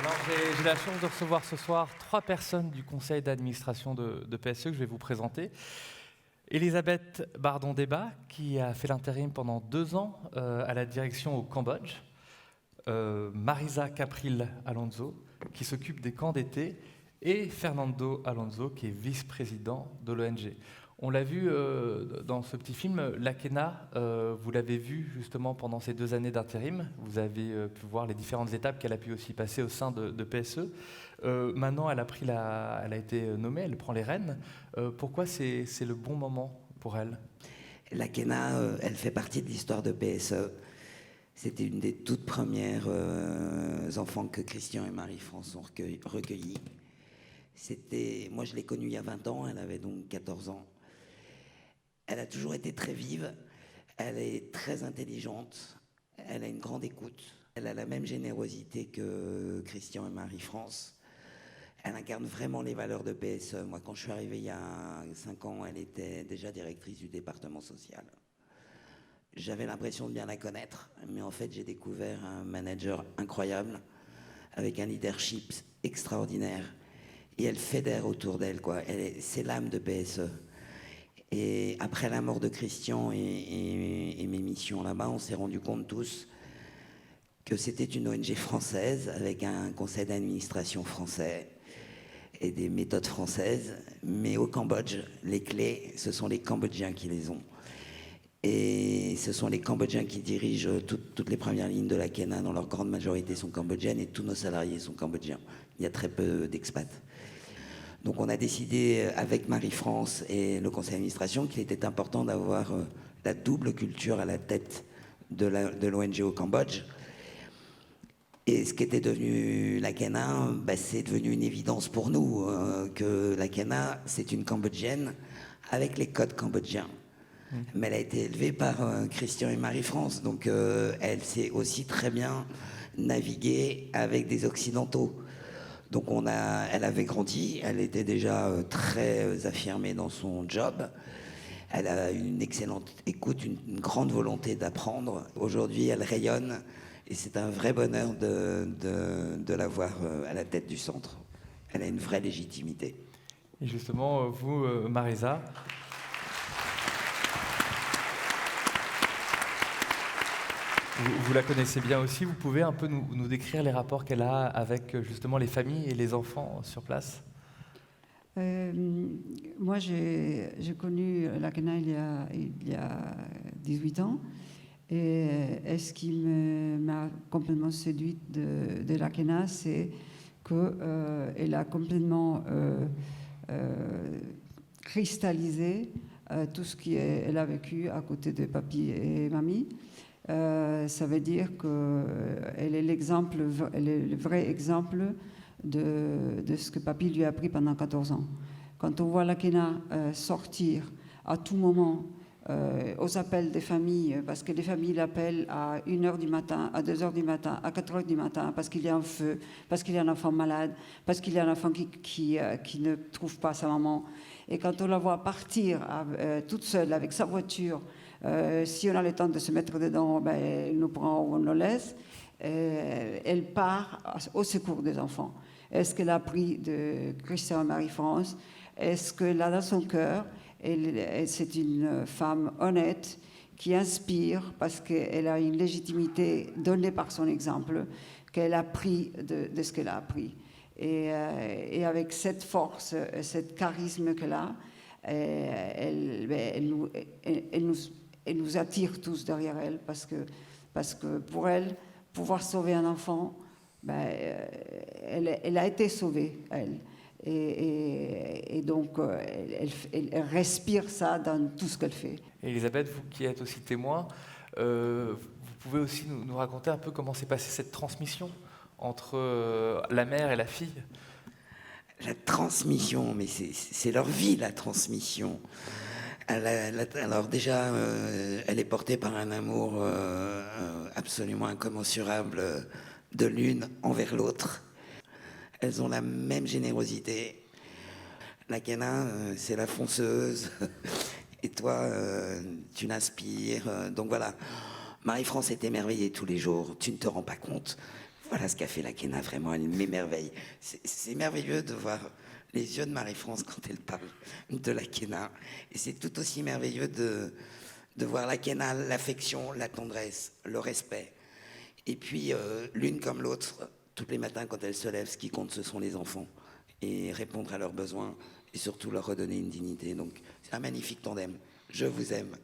Alors, j'ai la chance de recevoir ce soir 3 personnes du conseil d'administration de PSE que je vais vous présenter. Elisabeth Bardon-Débat, qui a fait l'intérim pendant 2 ans à la direction au Cambodge. Marisa Capril Alonso, qui s'occupe des camps d'été. Et Fernando Alonso, qui est vice-président de l'ONG. On l'a vu dans ce petit film, l'Akena, vous l'avez vu justement pendant ces 2 années d'intérim. Vous avez pu voir les différentes étapes qu'elle a pu aussi passer au sein de PSE. Maintenant, elle a été nommée, elle prend les rênes. Pourquoi c'est le bon moment pour elle? L'Akena, elle fait partie de l'histoire de PSE. C'était une des toutes premières enfants que Christian et Marie-France ont recueillis. Moi, je l'ai connue il y a 20 ans, elle avait donc 14 ans. Elle a toujours été très vive, elle est très intelligente, elle a une grande écoute, elle a la même générosité que Christian et Marie-France. Elle incarne vraiment les valeurs de PSE. Moi, quand je suis arrivé il y a 5 ans, elle était déjà directrice du département social. J'avais l'impression de bien la connaître, mais en fait, j'ai découvert un manager incroyable, avec un leadership extraordinaire. Et elle fédère autour d'elle, quoi. C'est l'âme de PSE. Et après la mort de Christian et mes missions là-bas, on s'est rendu compte tous que c'était une ONG française avec un conseil d'administration français et des méthodes françaises. Mais au Cambodge, les clés, ce sont les Cambodgiens qui les ont. Et ce sont les Cambodgiens qui dirigent toutes les premières lignes de l'Akena. Dans leur grande majorité sont cambodgiennes et tous nos salariés sont cambodgiens. Il y a très peu d'expats. Donc on a décidé avec Marie-France et le conseil d'administration qu'il était important d'avoir la double culture à la tête de l'ONG au Cambodge. Et ce qui était devenu l'Akena, c'est devenu une évidence pour nous que l'Akena, c'est une Cambodgienne avec les codes cambodgiens. Mais elle a été élevée par Christian et Marie-France, donc elle sait aussi très bien naviguer avec des Occidentaux. Donc elle avait grandi, elle était déjà très affirmée dans son job. Elle a une excellente écoute, une grande volonté d'apprendre. Aujourd'hui, elle rayonne et c'est un vrai bonheur de la voir à la tête du centre. Elle a une vraie légitimité. Et justement, vous, Marisa, vous la connaissez bien aussi. Vous pouvez un peu nous décrire les rapports qu'elle a avec justement les familles et les enfants sur place? Moi, j'ai connu l'Akena il y a 18 ans. Et ce qui m'a complètement séduite de l'Akena, c'est qu'elle a complètement cristallisé tout ce qu'elle a vécu à côté de papy et mamie. Ça veut dire qu'elle est le vrai exemple de ce que papy lui a appris pendant 14 ans. Quand on voit l'Akena sortir à tout moment aux appels des familles, parce que les familles l'appellent à 1h du matin, à 2h du matin, à 4h du matin, parce qu'il y a un feu, parce qu'il y a un enfant malade, parce qu'il y a un enfant qui ne trouve pas sa maman. Et quand on la voit partir toute seule avec sa voiture, si on a le temps de se mettre dedans, elle nous prend ou on nous laisse. Elle part au secours des enfants. Est-ce qu'elle a appris de Christian et Marie-France? Est-ce qu'elle a dans son cœur? C'est une femme honnête qui inspire parce qu'elle a une légitimité donnée par son exemple, qu'elle a pris de ce qu'elle a appris. Et avec cette force, cet charisme qu'elle a, elle nous attire tous derrière elle parce que pour elle, pouvoir sauver un enfant, elle a été sauvée, elle. Et donc, elle respire ça dans tout ce qu'elle fait. Et Elisabeth, vous qui êtes aussi témoin, vous pouvez aussi nous raconter un peu comment s'est passée cette transmission entre la mère et la fille? La transmission, mais c'est leur vie, la transmission. Alors déjà, elle est portée par un amour absolument incommensurable de l'une envers l'autre. Elles ont la même générosité. L'Akena, c'est la fonceuse. Et toi, tu l'inspires. Donc voilà, Marie-France est émerveillée tous les jours. Tu ne te rends pas compte. Voilà ce qu'a fait la Kéna, vraiment, elle m'émerveille. C'est merveilleux de voir les yeux de Marie-France quand elle parle de la Kéna. Et c'est tout aussi merveilleux de voir la Kéna, l'affection, la tendresse, le respect. Et puis, l'une comme l'autre, tous les matins quand elle se lève, ce qui compte, ce sont les enfants. Et répondre à leurs besoins et surtout leur redonner une dignité. Donc, c'est un magnifique tandem. Je vous aime.